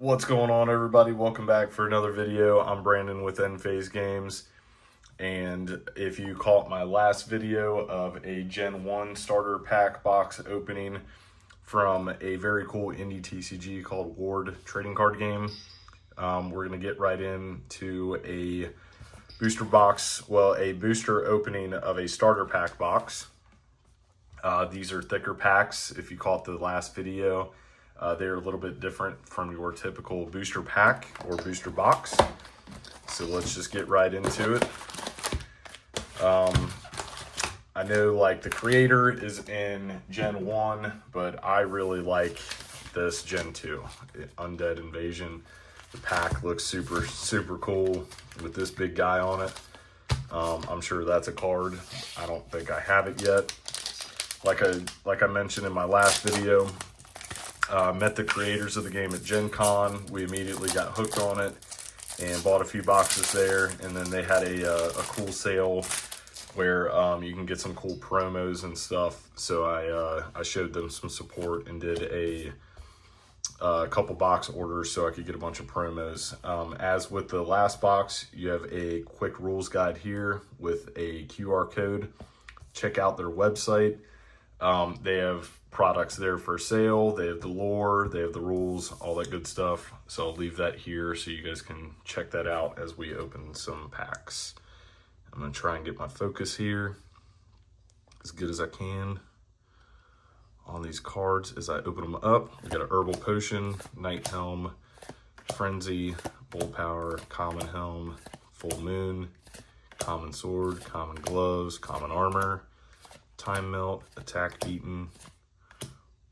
What's going on, everybody? Welcome back for another video. I'm Brandon with EndFaze Games, and if you caught my last video of a Gen 1 starter pack box opening from a very cool indie TCG called Ward trading card game, we're going to get right into a booster box, a booster opening of a starter pack box. These are thicker packs. If you caught the last video, they're a little bit different from your typical booster pack or booster box. So let's just get right into it. I know like the creator is in Gen 1, but I really like this Gen 2, Undead Invasion. The pack looks super cool with this big guy on it. I'm sure that's a card. I don't think I have it yet. Like I mentioned in my last video, met the creators of the game at Gen Con. We immediately got hooked on it and bought a few boxes there. And then they had a cool sale where you can get some cool promos and stuff. So I showed them some support and did a couple box orders so I could get a bunch of promos. As with the last box, you have a quick rules guide here with a QR code. Check out their website. They have products there for sale. They have the lore, they have the rules, all that good stuff. So I'll leave that here so you guys can check that out as we open some packs. I'm going to try and get my focus here as good as I can on these cards as I open them up. We got a Herbal Potion, Night Helm, Frenzy, Bull Power, Common Helm, Full Moon, Common Sword, Common Gloves, Common Armor, Time Melt, Attack Beaten,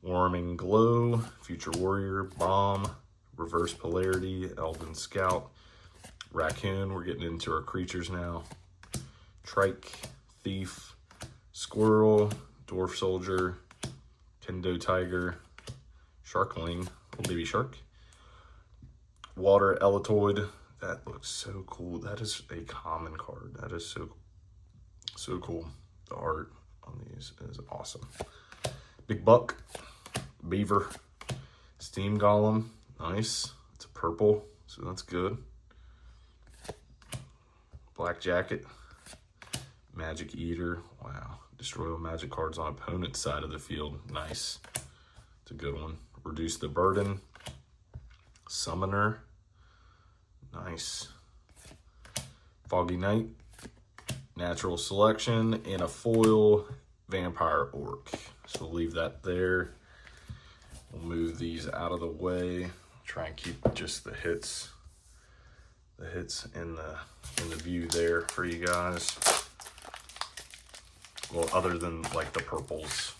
Warming Glow, Future Warrior, Bomb, Reverse Polarity, Elven Scout, Raccoon, we're getting into our creatures now, Trike, Thief, Squirrel, Dwarf Soldier, Kendo Tiger, Sharkling, little baby shark, Water Elitoid. That looks so cool. That is a common card. That is so cool. The art on these is awesome. Big Buck, Beaver, Steam Golem, nice. It's a purple, so that's good. Black Jacket, Magic Eater, wow. Destroy all magic cards on opponent's side of the field, nice. It's a good one. Reduce the Burden, Summoner, nice. Foggy Night, Natural Selection, and a foil Vampire Orc. So we'll leave that there. We'll move these out of the way. Try and keep just the hits in the view there for you guys. Well, other than like the purples,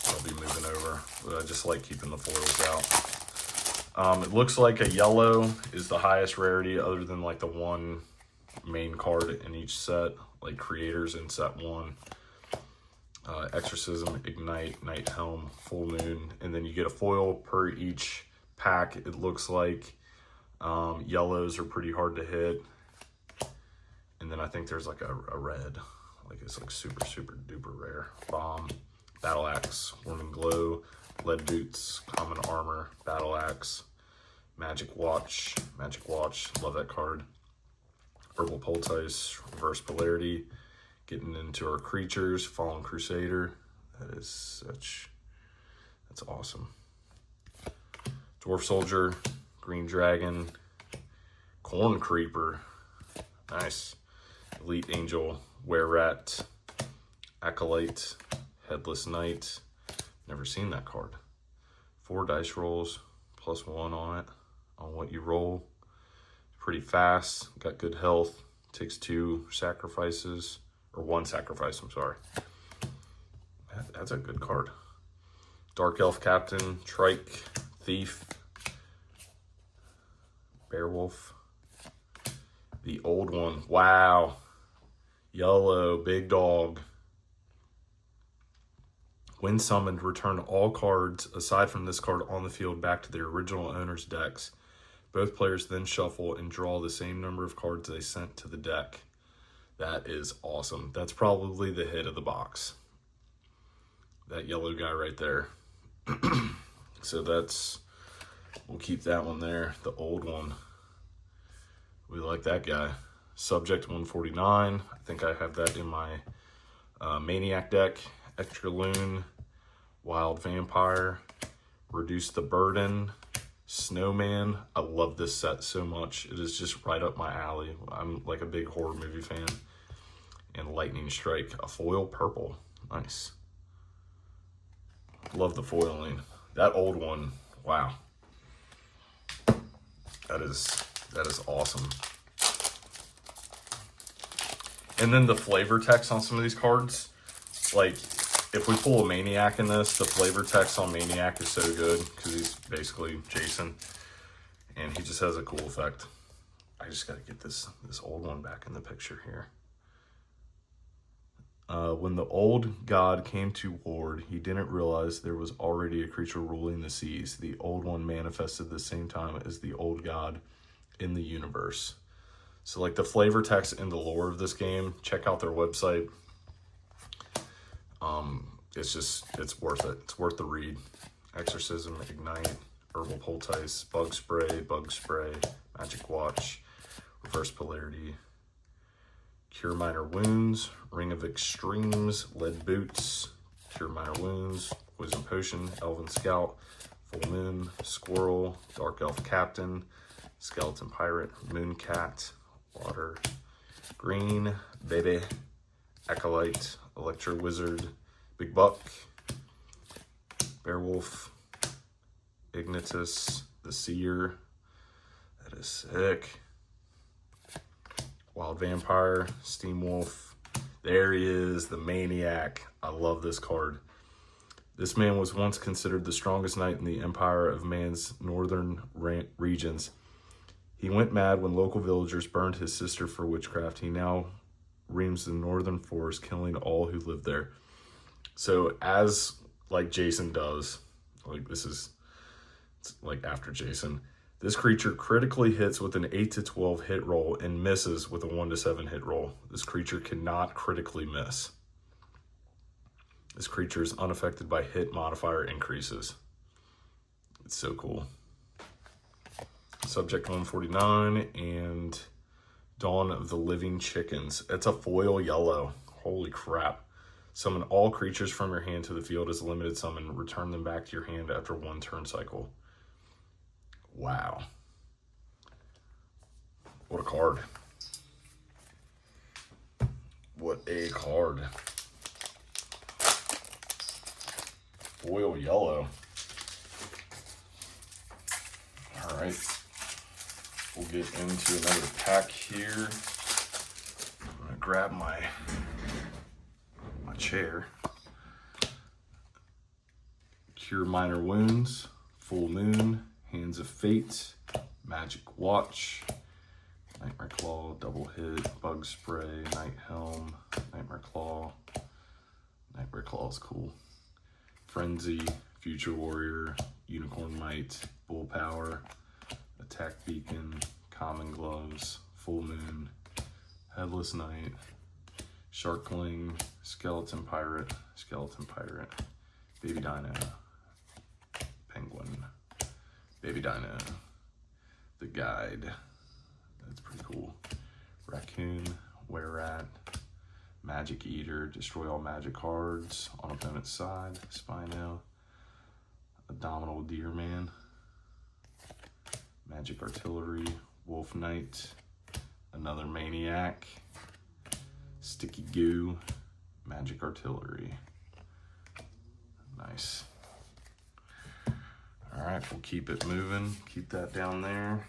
I'll be moving over. But I just like keeping the foils out. It looks like a yellow is the highest rarity, other than like the one main card in each set, like creators in set 1. Exorcism, Ignite, Night Helm, Full Moon, and then you get a foil per each pack. It looks like yellows are pretty hard to hit, and then I think there's like a red, like it's like super duper rare. Bomb, Battle Axe, Warming Glow, Lead Boots, Common Armor, Battle Axe, Magic Watch, love that card. Herbal Poultice, Reverse Polarity. Getting into our creatures, Fallen Crusader. That's awesome. Dwarf Soldier, Green Dragon, Corn Creeper, nice. Elite Angel, Were-Rat, Acolyte, Headless Knight. Never seen that card. 4 dice rolls, +1 on it, on what you roll. Pretty fast, got good health, takes 2 sacrifices. Or 1 sacrifice, I'm sorry. That's a good card. Dark Elf Captain, Trike, Thief, Beowulf. The old one, wow. Yellow, Big Dog. When summoned, return all cards aside from this card on the field back to their original owner's decks. Both players then shuffle and draw the same number of cards they sent to the deck. That is awesome. That's probably the hit of the box. That yellow guy right there. So that's We'll keep that one there, the old one. We like that guy. Subject 149. I think I have that in my Maniac deck. Extra Loon, Wild Vampire, Reduce the Burden, Snowman. I love this set so much. It is just right up my alley. I'm like a big horror movie fan. And Lightning Strike, a foil purple. Nice. Love the foiling. That old one, wow. That is awesome. And then the flavor text on some of these cards, like if we pull a Maniac in this, the flavor text on Maniac is so good because he's basically Jason, and he just has a cool effect. I just got to get this old one back in the picture here. When the old god came to Ward, he didn't realize there was already a creature ruling the seas. The old one manifested the same time as the old god in the universe. So like the flavor text and the lore of this game, check out their website. It's worth it. It's worth the read. Exorcism, Ignite, Herbal Poultice, Bug Spray, Magic Watch, Reverse Polarity, Cure Minor Wounds, Ring of Extremes, Lead Boots, Cure Minor Wounds, Poison Potion, Elven Scout, Full Moon, Squirrel, Dark Elf Captain, Skeleton Pirate, Moon Cat, Water, Green, Baby, Acolyte, Electro Wizard, Big Buck, Beowulf, Ignitus, the Seer. That is sick. Wild Vampire, Steam Wolf. There he is, the Maniac. I love this card. This man was once considered the strongest knight in the Empire of Man's northern regions. He went mad when local villagers burned his sister for witchcraft. He now reams the northern forest, killing all who live there. So as like Jason does, like it's like after Jason, this creature critically hits with an 8 to 12 hit roll and misses with a 1 to 7 hit roll. This creature cannot critically miss. This creature is unaffected by hit modifier increases. It's so cool. Subject 149 and Dawn of the Living Chickens. It's a foil yellow. Holy crap. Summon all creatures from your hand to the field as a limited summon. Return them back to your hand after 1 turn cycle. Wow. What a card. What a card. Foil yellow. All right. We'll get into another pack here. I'm gonna grab my chair. Cure Minor Wounds, Full Moon, Hands of Fate, Magic Watch, Nightmare Claw, Double Hit, Bug Spray, Night Helm, Nightmare Claw. Nightmare Claw is cool. Frenzy, Future Warrior, Unicorn Might, Bull Power, Attack Beacon, Common Gloves, Full Moon, Headless Knight, Sharkling, Skeleton Pirate, Baby Dino, Penguin, Baby Dino, The Guide, that's pretty cool, Raccoon, Were-Rat, Magic Eater, destroy all magic cards on opponent's side, Spino, Abominable Deerman, Magic Artillery, Wolf Knight, another Maniac, Sticky Goo, Magic Artillery. Nice. All right, we'll keep it moving. Keep that down there.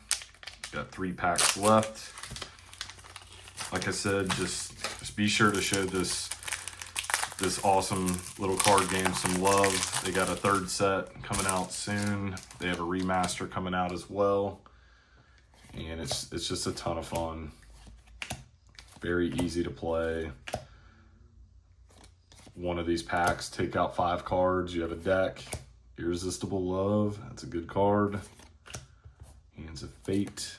Got 3 packs left. Like I said, just be sure to show this awesome little card game some love. They got a 3rd set coming out soon. They have a remaster coming out as well. And it's just a ton of fun. Very easy to play. One of these packs, take out 5 cards. You have a deck. Irresistible Love, that's a good card. Hands of Fate,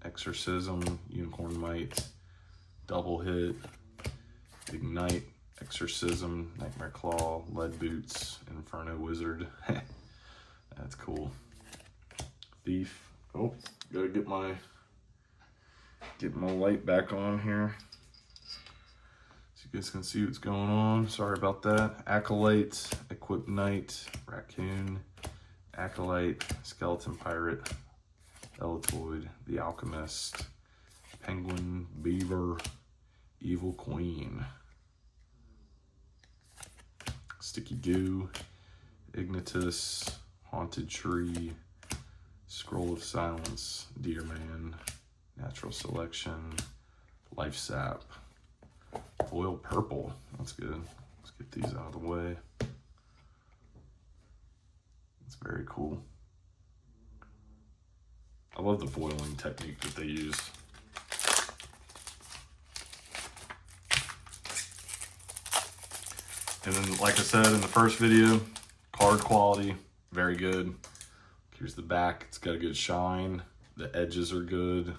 Exorcism, Unicorn Might, Double Hit, Ignite, Exorcism, Nightmare Claw, Lead Boots, Inferno Wizard. That's cool. Thief. Oh, gotta get my light back on here so you guys can see what's going on. Sorry about that. Acolyte, Equip Knight, Raccoon, Acolyte, Skeleton Pirate, Elitoid, the Alchemist, Penguin, Beaver, Evil Queen, Sticky Goo, Ignitus, Haunted Tree, Scroll of Silence, Deer Man, Natural Selection, Life Sap, Foil Purple. That's good. Let's get these out of the way. It's very cool. I love the foiling technique that they use. And then, like I said in the first video, card quality, very good. Here's the back. It's got a good shine. The edges are good.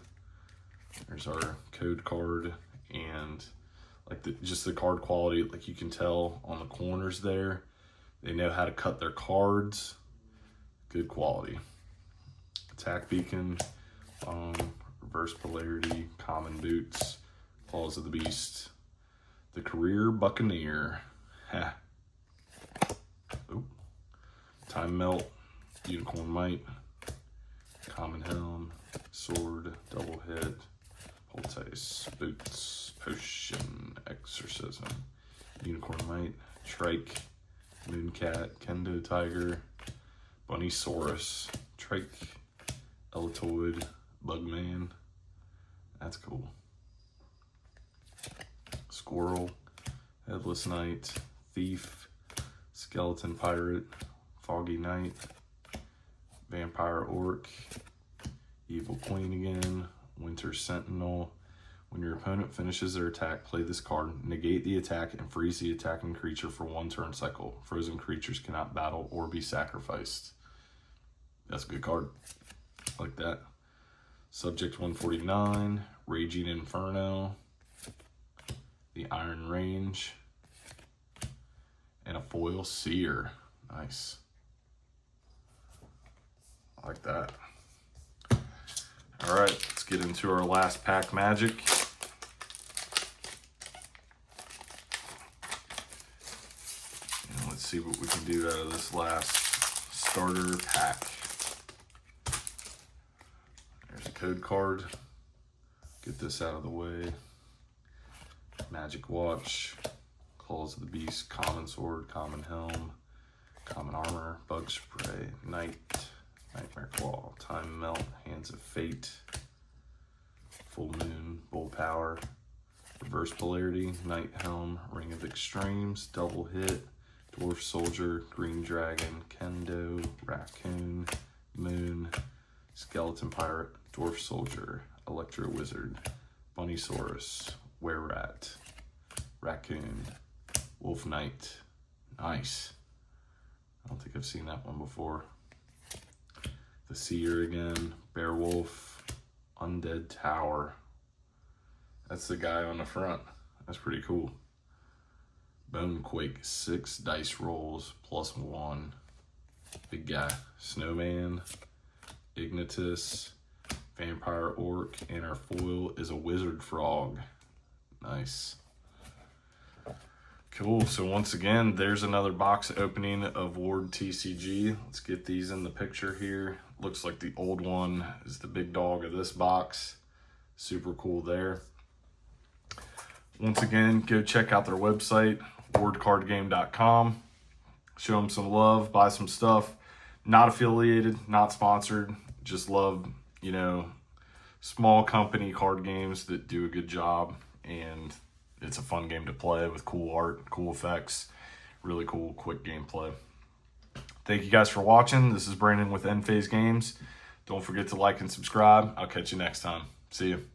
There's our code card, and like just the card quality, like you can tell on the corners there, they know how to cut their cards. Good quality. Attack Beacon, Reverse Polarity, Common Boots, Claws of the Beast, the Career Buccaneer, Time Melt, Unicorn Might, Common Helm, Sword, Double Hit, Poultice, Boots, Potion, Exorcism, Unicorn Might, Trike, Mooncat, Kendo Tiger, Bunnysaurus, Trike, Elitoid, Bugman. That's cool. Squirrel, Headless Knight, Thief, Skeleton Pirate, Foggy Knight, Vampire Orc, Evil Queen again, Winter Sentinel. When your opponent finishes their attack, play this card. Negate the attack and freeze the attacking creature for 1 turn cycle. Frozen creatures cannot battle or be sacrificed. That's a good card. Like that. Subject 149, Raging Inferno, the Iron Range, and a foil Seer. Nice. I like that. All right, let's get into our last pack magic. And let's see what we can do out of this last starter pack. There's a code card. Get this out of the way. Magic Watch, Claws of the Beast, Common Sword, Common Helm, Common Armor, Bug Spray, Night, Nightmare Claw, Time Melt, Hands of Fate, Full Moon, Bull Power, Reverse Polarity, Night Helm, Ring of Extremes, Double Hit, Dwarf Soldier, Green Dragon, Kendo, Raccoon, Moon, Skeleton Pirate, Dwarf Soldier, Electro Wizard, Bunnysaurus, Were-Rat, Raccoon, Wolf Knight. Nice. I don't think I've seen that one before. The Seer again, Beowulf, Undead Tower. That's the guy on the front. That's pretty cool. Bonequake, 6 dice rolls, +1. Big guy. Snowman, Ignitus, Vampire Orc, and our foil is a Wizard Frog. Nice. Cool. So once again, there's another box opening of Ward TCG. Let's get these in the picture here. Looks like the old one is the big dog of this box. Super cool there. Once again, go check out their website, wardcardgame.com. Show them some love, buy some stuff. Not affiliated, not sponsored. Just love, you know, small company card games that do a good job, and it's a fun game to play with cool art, cool effects, really cool, quick gameplay. Thank you guys for watching. This is Brandon with EndFaze Games. Don't forget to like and subscribe. I'll catch you next time. See you.